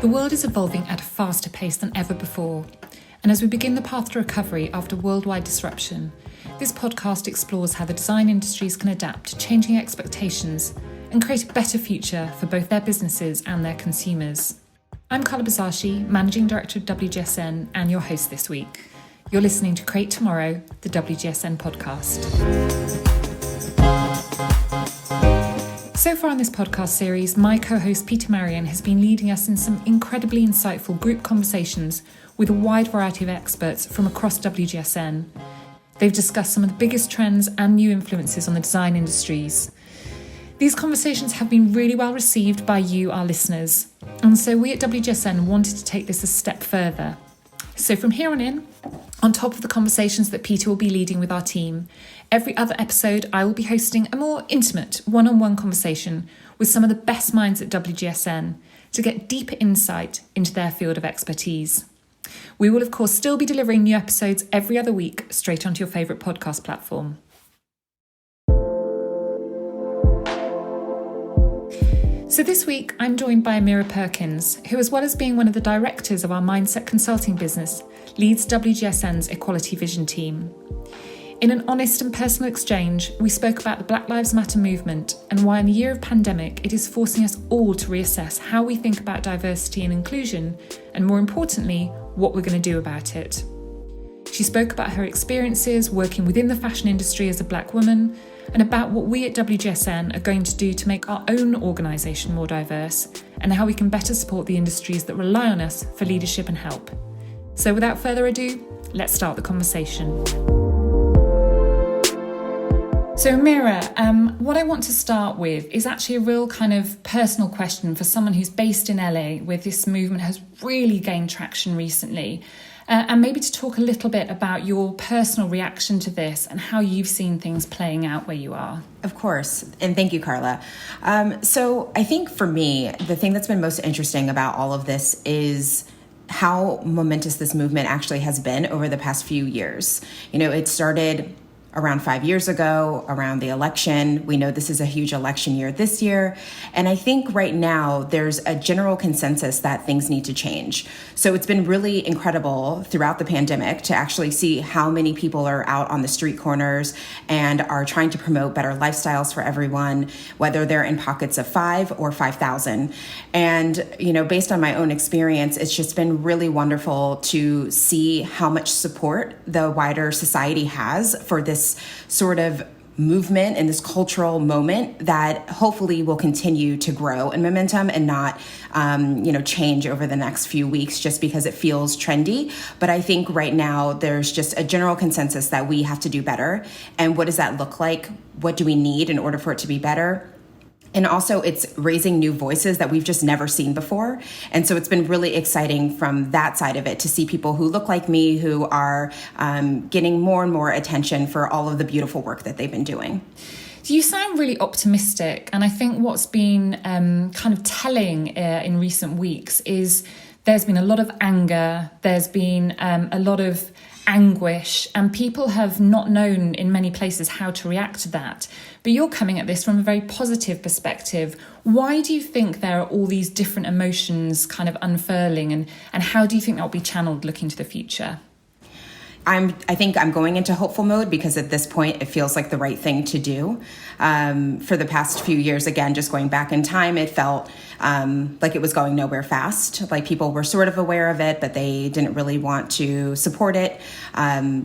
The world is evolving at a faster pace than ever before, and as we begin the path to recovery after worldwide disruption, this podcast explores how the design industries can adapt to changing expectations and create a better future for both their businesses and their consumers. I'm Carla Buzasi, Managing Director of WGSN and your host this week. You're listening to Create Tomorrow, the WGSN podcast. So far in this podcast series, my co-host Peter Marion has been leading us in some incredibly insightful group conversations with a wide variety of experts from across WGSN. They've discussed some of the biggest trends and new influences on the design industries. These conversations have been really well received by you, our listeners, and so we at WGSN wanted to take this a step further. So from here on in, on top of the conversations that Peter will be leading with our team, every other episode I will be hosting a more intimate one-on-one conversation with some of the best minds at WGSN to get deeper insight into their field of expertise. We will of course still be delivering new episodes every other week straight onto your favourite podcast platform. So this week, I'm joined by Amiyra Perkins, who, as well as being one of the directors of our Mindset Consulting business, leads WGSN's Equality Vision team. In an honest and personal exchange, we spoke about the Black Lives Matter movement and why in the year of pandemic, it is forcing us all to reassess how we think about diversity and inclusion, and more importantly, what we're going to do about it. She spoke about her experiences working within the fashion industry as a Black woman, and about what we at WGSN are going to do to make our own organisation more diverse and how we can better support the industries that rely on us for leadership and help. So without further ado, let's start the conversation. So Amiyra, what I want to start with is actually a real kind of personal question for someone who's based in LA, where this movement has really gained traction recently. And maybe to talk a little bit about your personal reaction to this and how you've seen things playing out where you are. Of course. And thank you, Carla. So I think for me, the thing that's been most interesting about all of this is how momentous this movement actually has been over the past few years. You know, it started around 5 years ago, around the election. We know this is a huge election year this year. And I think right now there's a general consensus that things need to change. So it's been really incredible throughout the pandemic to actually see how many people are out on the street corners and are trying to promote better lifestyles for everyone, whether they're in pockets of 5 or 5,000. And, you know, based on my own experience, it's just been really wonderful to see how much support the wider society has for this sort of movement and this cultural moment that hopefully will continue to grow in momentum and not, change over the next few weeks just because it feels trendy. But I think right now there's just a general consensus that we have to do better. And what does that look like? What do we need in order for it to be better? And also it's raising new voices that we've just never seen before. And so it's been really exciting from that side of it to see people who look like me, who are getting more and more attention for all of the beautiful work that they've been doing. You sound really optimistic. And I think what's been kind of telling in recent weeks is there's been a lot of anger. There's been a lot of anguish, and people have not known in many places how to react to that. But you're coming at this from a very positive perspective. Why do you think there are all these different emotions kind of unfurling, and how do you think that will be channeled looking to the future? I think I'm going into hopeful mode because at this point it feels like the right thing to do. For the past few years, again, just going back in time, it felt like it was going nowhere fast. Like people were sort of aware of it, but they didn't really want to support it.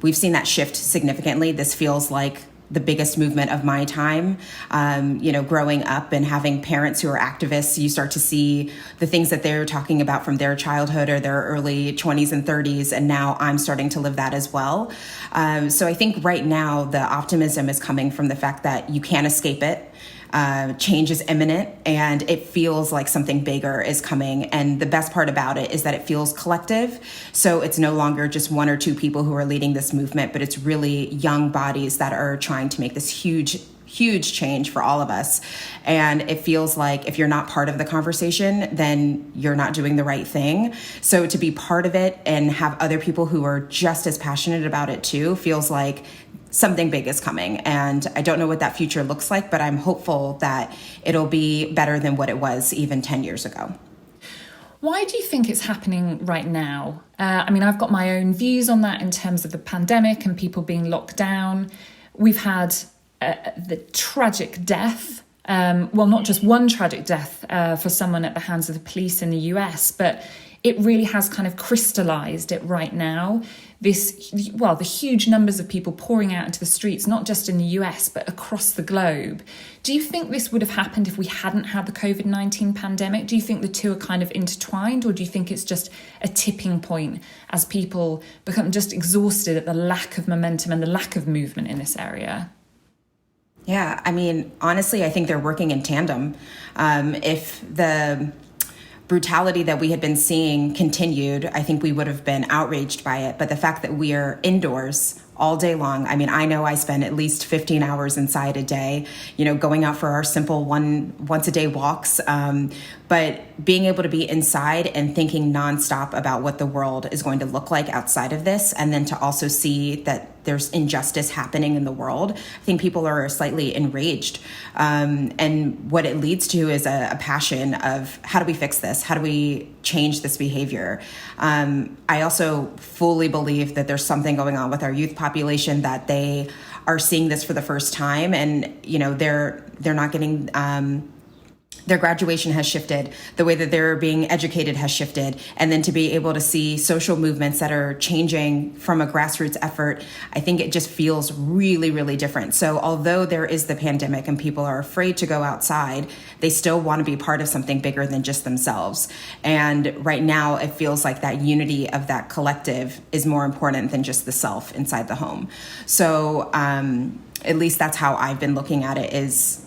We've seen that shift significantly. This feels like the biggest movement of my time. Growing up and having parents who are activists, you start to see the things that they're talking about from their childhood or their early 20s and 30s. And now I'm starting to live that as well. So I think right now the optimism is coming from the fact that you can't escape it. Change is imminent and it feels like something bigger is coming. And the best part about it is that it feels collective. So it's no longer just one or two people who are leading this movement, but it's really young bodies that are trying to make this huge change for all of us. And it feels like if you're not part of the conversation, then you're not doing the right thing. So to be part of it and have other people who are just as passionate about it too feels like something big is coming. And I don't know what that future looks like, but I'm hopeful that it'll be better than what it was even 10 years ago. Why do you think it's happening right now? I mean, I've got my own views on that in terms of the pandemic and people being locked down. We've had the tragic death, well, not just one tragic death for someone at the hands of the police in the US, but it really has kind of crystallized it right now. The huge numbers of people pouring out into the streets, not just in the US, but across the globe. Do you think this would have happened if we hadn't had the COVID-19 pandemic? Do you think the two are kind of intertwined, or do you think it's just a tipping point as people become just exhausted at the lack of momentum and the lack of movement in this area? Yeah, I mean, honestly, I think they're working in tandem. If the brutality that we had been seeing continued, I think we would have been outraged by it. But the fact that we are indoors all day long, I mean, I know I spend at least 15 hours inside a day, going out for our simple once a day walks. But being able to be inside and thinking nonstop about what the world is going to look like outside of this, and then to also see that there's injustice happening in the world, I think people are slightly enraged. And what it leads to is a passion of, how do we fix this? How do we change this behavior? I also fully believe that there's something going on with our youth population, that they are seeing this for the first time, and they're not getting their graduation has shifted, the way that they're being educated has shifted, and then to be able to see social movements that are changing from a grassroots effort, I think it just feels really, really different. So although there is the pandemic and people are afraid to go outside, they still want to be part of something bigger than just themselves. And right now it feels like that unity of that collective is more important than just the self inside the home. So at least that's how I've been looking at it, is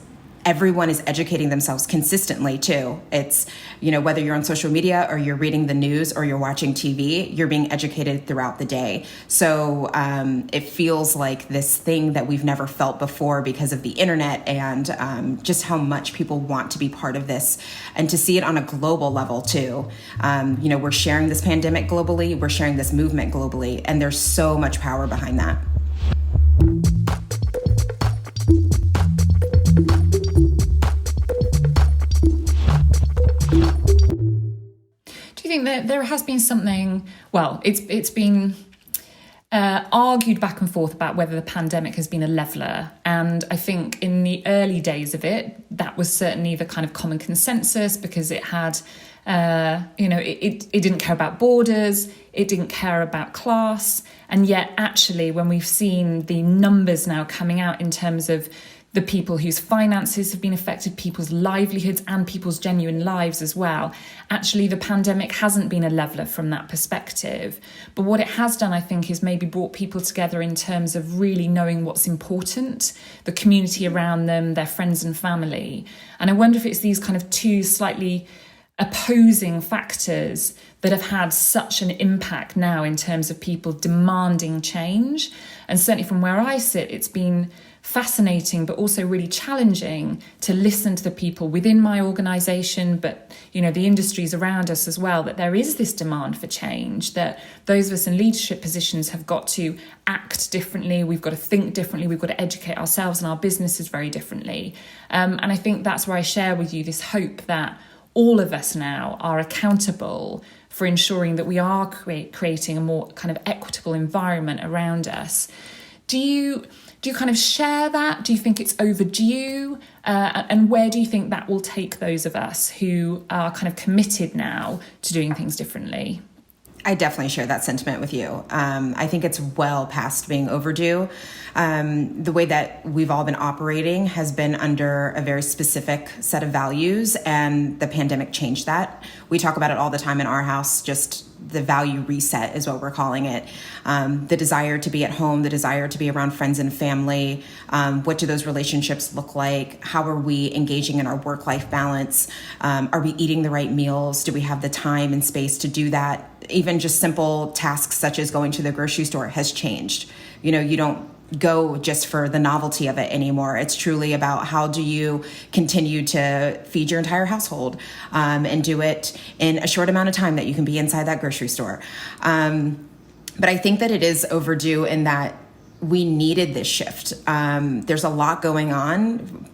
everyone is educating themselves consistently too. It's, whether you're on social media or you're reading the news or you're watching TV, you're being educated throughout the day. So it feels like this thing that we've never felt before because of the internet, and just how much people want to be part of this, and to see it on a global level too. We're sharing this pandemic globally, we're sharing this movement globally, and there's so much power behind that. Do you think that there has been something, well, it's been argued back and forth about whether the pandemic has been a leveller. And I think in the early days of it, that was certainly the kind of common consensus, because it had, it didn't care about borders, it didn't care about class. And yet actually, when we've seen the numbers now coming out in terms of the people whose finances have been affected, people's livelihoods and people's genuine lives as well, actually the pandemic hasn't been a leveller from that perspective. But what it has done, I think, is maybe brought people together in terms of really knowing what's important, the community around them, their friends and family. And I wonder if it's these kind of two slightly opposing factors that have had such an impact now in terms of people demanding change. And certainly from where I sit, it's been fascinating, but also really challenging to listen to the people within my organisation, but the industries around us as well, that there is this demand for change, that those of us in leadership positions have got to act differently, we've got to think differently, we've got to educate ourselves and our businesses very differently. And I think that's where I share with you this hope that all of us now are accountable for ensuring that we are creating a more kind of equitable environment around us. Do you kind of share that? Do you think it's overdue? And where do you think that will take those of us who are kind of committed now to doing things differently? I definitely share that sentiment with you. I think it's well past being overdue. The way that we've all been operating has been under a very specific set of values, and the pandemic changed that. We talk about it all the time in our house, just the value reset is what we're calling it. The desire to be at home, the desire to be around friends and family. What do those relationships look like? How are we engaging in our work-life balance? Are we eating the right meals? Do we have the time and space to do that? Even just simple tasks such as going to the grocery store has changed. You don't go just for the novelty of it anymore. It's truly about how do you continue to feed your entire household, and do it in a short amount of time that you can be inside that grocery store. But I think that it is overdue in that we needed this shift. There's a lot going on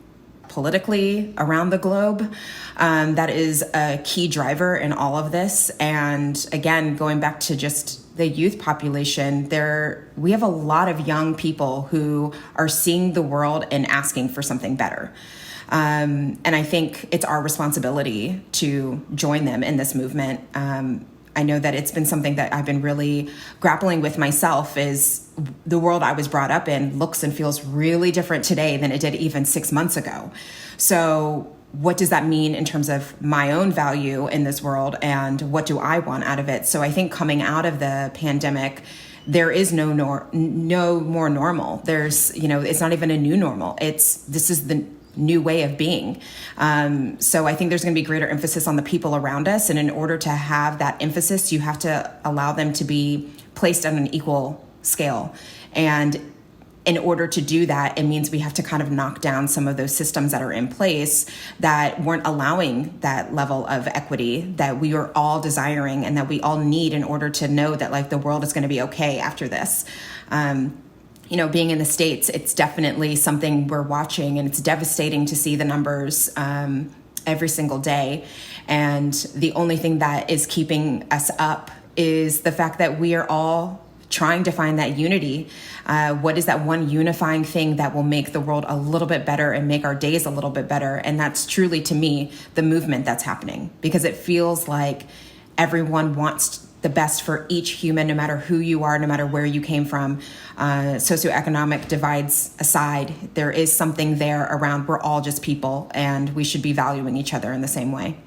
politically around the globe. That is a key driver in all of this. And again, going back to just the youth population, we have a lot of young people who are seeing the world and asking for something better. And I think it's our responsibility to join them in this movement. I know that it's been something that I've been really grappling with myself, is the world I was brought up in looks and feels really different today than it did even 6 months ago. So what does that mean in terms of my own value in this world, and what do I want out of it? So I think coming out of the pandemic, there is no more normal. There's, it's not even a new normal. This is the new way of being. So I think there's going to be greater emphasis on the people around us. And in order to have that emphasis, you have to allow them to be placed on an equal scale. And in order to do that, it means we have to kind of knock down some of those systems that are in place that weren't allowing that level of equity that we are all desiring and that we all need in order to know that like the world is going to be okay after this. Being in the States, it's definitely something we're watching, and it's devastating to see the numbers every single day. And the only thing that is keeping us up is the fact that we are all trying to find that unity. What is that one unifying thing that will make the world a little bit better and make our days a little bit better? And that's truly, to me, the movement that's happening, because it feels like everyone wants the best for each human, no matter who you are, no matter where you came from. Socioeconomic divides aside, there is something there around we're all just people, and we should be valuing each other in the same way.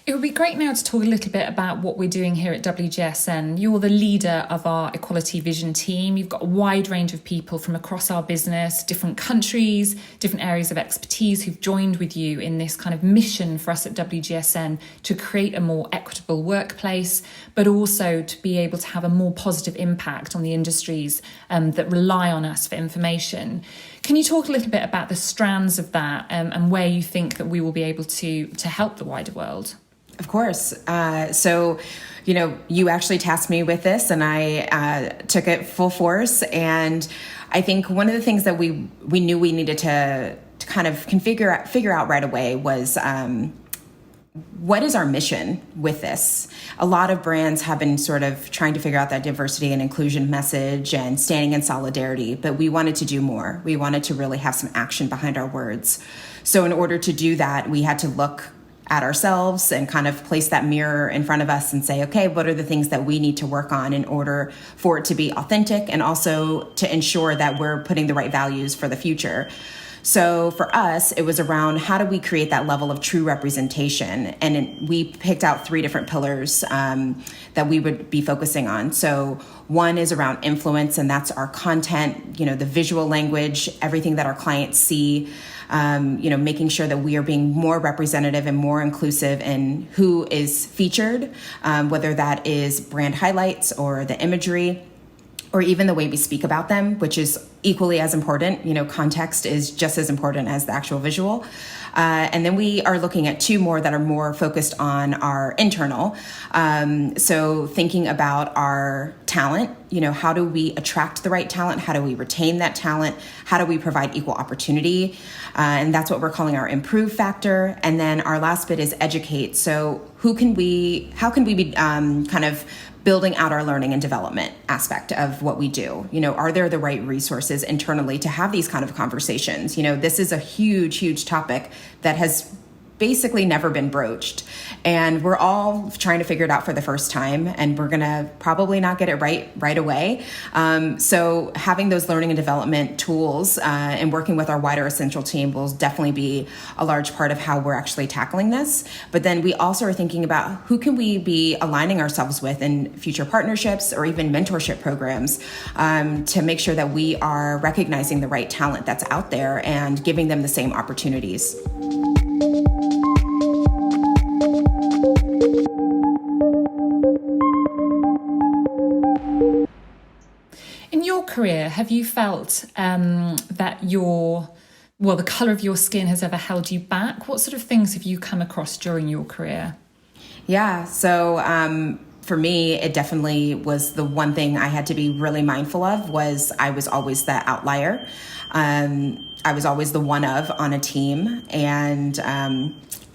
It would be great now to talk a little bit about what we're doing here at WGSN. You're the leader of our Equality Vision team. You've got a wide range of people from across our business, different countries, different areas of expertise who've joined with you in this kind of mission for us at WGSN to create a more equitable workplace, but also to be able to have a more positive impact on the industries that rely on us for information. Can you talk a little bit about the strands of that and where you think that we will be able to help the wider world? Of course. You actually tasked me with this, and I took it full force. And I think one of the things that we knew we needed to kind of figure out right away was what is our mission with this? A lot of brands have been sort of trying to figure out that diversity and inclusion message and standing in solidarity, but we wanted to do more. We wanted to really have some action behind our words. So in order to do that, we had to look at ourselves and kind of place that mirror in front of us and say, okay, what are the things that we need to work on in order for it to be authentic, and also to ensure that we're putting the right values for the future. So for us, it was around how do we create that level of true representation? And we picked out 3 different pillars that we would be focusing on. So one is around influence, and that's our content, the visual language, everything that our clients see, making sure that we are being more representative and more inclusive in who is featured, whether that is brand highlights or the imagery, or even the way we speak about them, which is equally as important. Context is just as important as the actual visual. And then we are looking at 2 more that are more focused on our internal. So thinking about our talent, how do we attract the right talent? How do we retain that talent? How do we provide equal opportunity? And that's what we're calling our improve factor. And then our last bit is educate. So how can we be kind of building out our learning and development aspect of what we do? Are there the right resources internally to have these kind of conversations? This is a huge, huge topic that has basically never been broached. And we're all trying to figure it out for the first time, and we're going to probably not get it right away. So having those learning and development tools and working with our wider Essential team will definitely be a large part of how we're actually tackling this. But then we also are thinking about who can we be aligning ourselves with in future partnerships or even mentorship programs to make sure that we are recognizing the right talent that's out there and giving them the same opportunities. In your career, have you felt that the colour of your skin has ever held you back? What sort of things have you come across during your career? Yeah, so for me, it definitely was the one thing I had to be really mindful of was I was always the outlier. I was always the one of on a team, and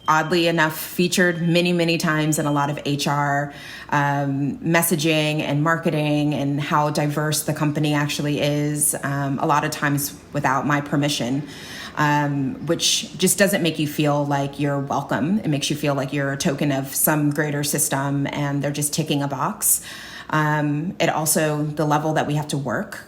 oddly enough, featured many, many times in a lot of HR messaging and marketing and how diverse the company actually is, a lot of times without my permission, which just doesn't make you feel like you're welcome. It makes you feel like you're a token of some greater system and they're just ticking a box. It also, the level that we have to work,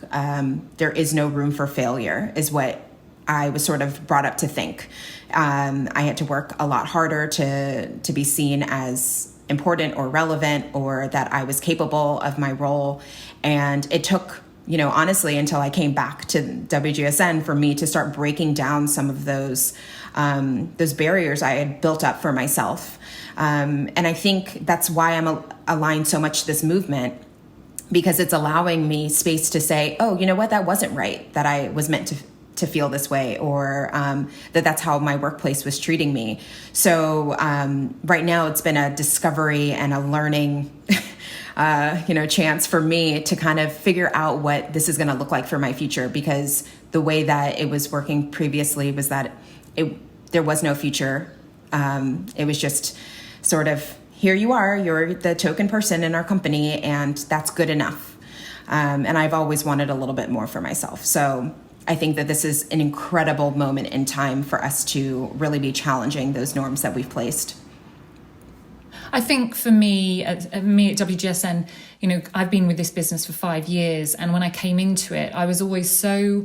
there is no room for failure is what I was sort of brought up to think. I had to work a lot harder to be seen as important or relevant or that I was capable of my role. And it took, honestly, until I came back to WGSN for me to start breaking down some of those barriers I had built up for myself. And I think that's why I'm aligned so much to this movement, because it's allowing me space to say, oh, you know what, that wasn't right, that I was meant to feel this way, or that's how my workplace was treating me. So right now it's been a discovery and a learning chance for me to kind of figure out what this is going to look like for my future, because the way that it was working previously was that there was no future. It was just sort of, here you are, you're the token person in our company, and that's good enough. And I've always wanted a little bit more for myself. So I think that this is an incredible moment in time for us to really be challenging those norms that we've placed. I think for me at WGSN, I've been with this business for 5 years. And when I came into it, I was always so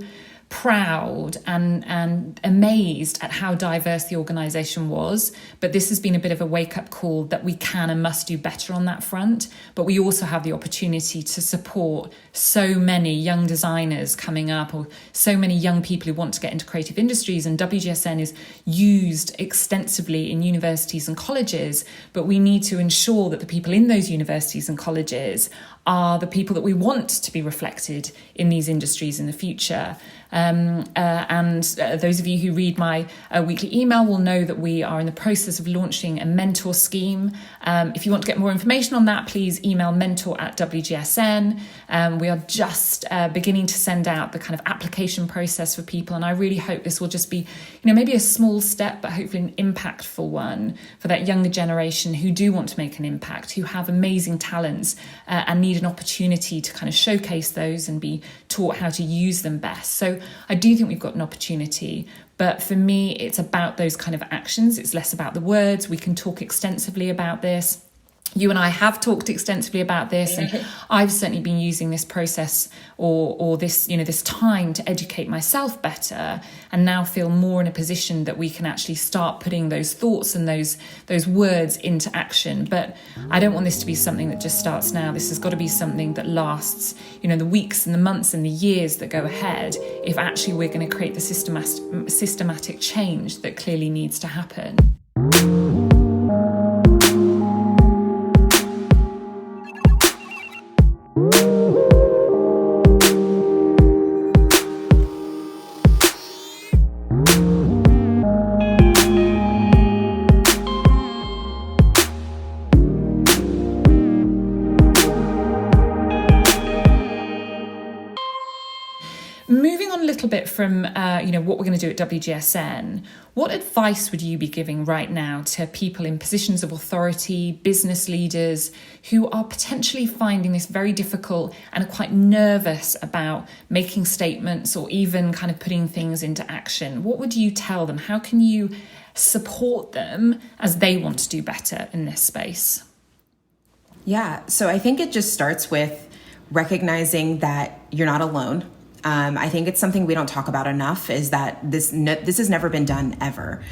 proud and amazed at how diverse the organisation was. But this has been a bit of a wake-up call that we can and must do better on that front. But we also have the opportunity to support so many young designers coming up, or so many young people who want to get into creative industries. And WGSN is used extensively in universities and colleges, but we need to ensure that the people in those universities and colleges are the people that we want to be reflected in these industries in the future. Those of you who read my weekly email will know that we are in the process of launching a mentor scheme. If you want to get more information on that, please email mentor@WGSN. We are just beginning to send out the kind of application process for people. And I really hope this will just be, maybe a small step, but hopefully an impactful one for that younger generation who do want to make an impact, who have amazing talents and need an opportunity to kind of showcase those and be taught how to use them best. So I do think we've got an opportunity, but for me, it's about those kind of actions. It's less about the words. We can talk extensively about this. You and I have talked extensively about this, and I've certainly been using this process or this, this time to educate myself better, and now feel more in a position that we can actually start putting those thoughts and those words into action. But I don't want this to be something that just starts now. This has got to be something that lasts, the weeks and the months and the years that go ahead, if actually we're going to create the systematic change that clearly needs to happen. Moving on a little bit from, what we're going to do at WGSN, what advice would you be giving right now to people in positions of authority, business leaders who are potentially finding this very difficult and are quite nervous about making statements or even kind of putting things into action? What would you tell them? How can you support them as they want to do better in this space? Yeah, so I think it just starts with recognizing that you're not alone. I think it's something we don't talk about enough, is that this has never been done ever.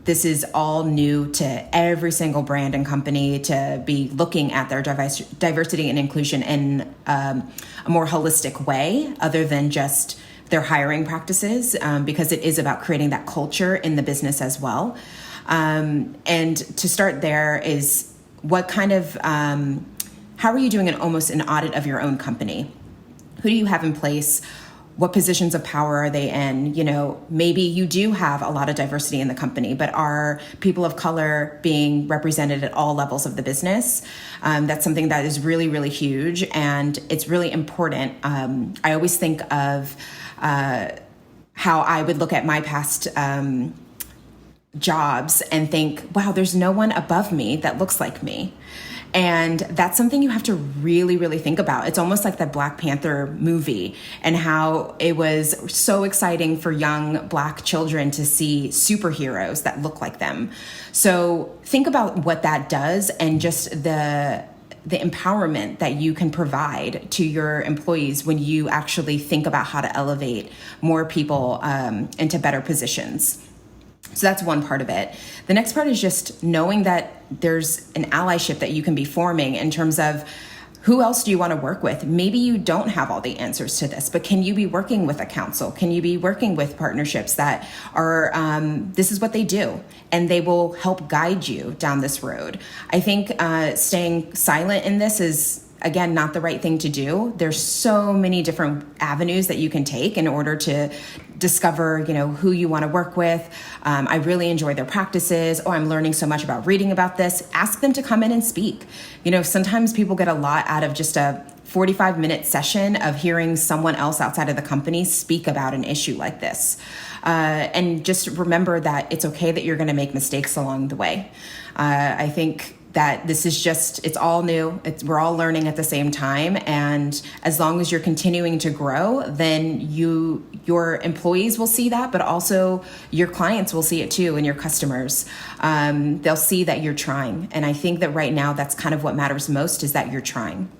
This is all new to every single brand and company to be looking at their diversity and inclusion in a more holistic way, other than just their hiring practices, because it is about creating that culture in the business as well. And to start there is what kind of, how are you doing almost an audit of your own company? Who do you have in place? what positions of power are they in? Maybe you do have a lot of diversity in the company, but are people of color being represented at all levels of the business? That's something that is really, really huge, and it's really important. I always think of how I would look at my past jobs and think, wow, there's no one above me that looks like me. And that's something you have to really, really think about. It's almost like the Black Panther movie and how it was so exciting for young Black children to see superheroes that look like them. So think about what that does and just the empowerment that you can provide to your employees when you actually think about how to elevate more people into better positions. So that's one part of it. The next part is just knowing that there's an allyship that you can be forming in terms of who else do you want to work with? Maybe you don't have all the answers to this, but can you be working with a council? Can you be working with partnerships that are, this is what they do, and they will help guide you down this road? I think staying silent in this is, again, not the right thing to do. There's so many different avenues that you can take in order to discover, who you want to work with. I really enjoy their practices. Oh, I'm learning so much about reading about this. Ask them to come in and speak. Sometimes people get a lot out of just a 45-minute session of hearing someone else outside of the company speak about an issue like this. And just remember that it's okay that you're going to make mistakes along the way. I think that this is it's all new. We're all learning at the same time. And as long as you're continuing to grow, then your employees will see that, but also your clients will see it too, and your customers. They'll see that you're trying. And I think that right now, that's kind of what matters most, is that you're trying.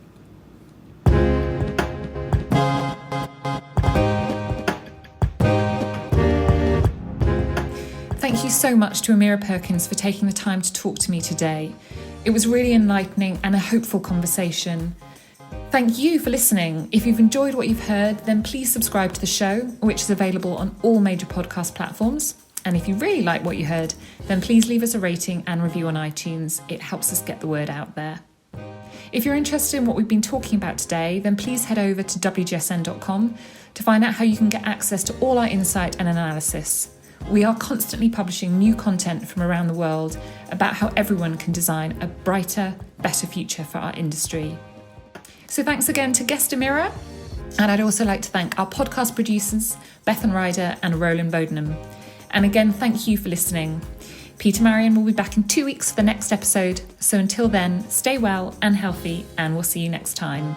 Thank you so much to Amiyra Perkins for taking the time to talk to me today. It was really enlightening and a hopeful conversation. Thank you for listening. If you've enjoyed what you've heard, then please subscribe to the show, which is available on all major podcast platforms. And if you really like what you heard, then please leave us a rating and review on iTunes. It helps us get the word out there. If you're interested in what we've been talking about today, then please head over to WGSN.com to find out how you can get access to all our insight and analysis. We are constantly publishing new content from around the world about how everyone can design a brighter, better future for our industry. So thanks again to guest Amiyra. And I'd also like to thank our podcast producers, Bethan Ryder and Roland Bodenham. And again, thank you for listening. Peter Marion will be back in 2 weeks for the next episode. So until then, stay well and healthy, and we'll see you next time.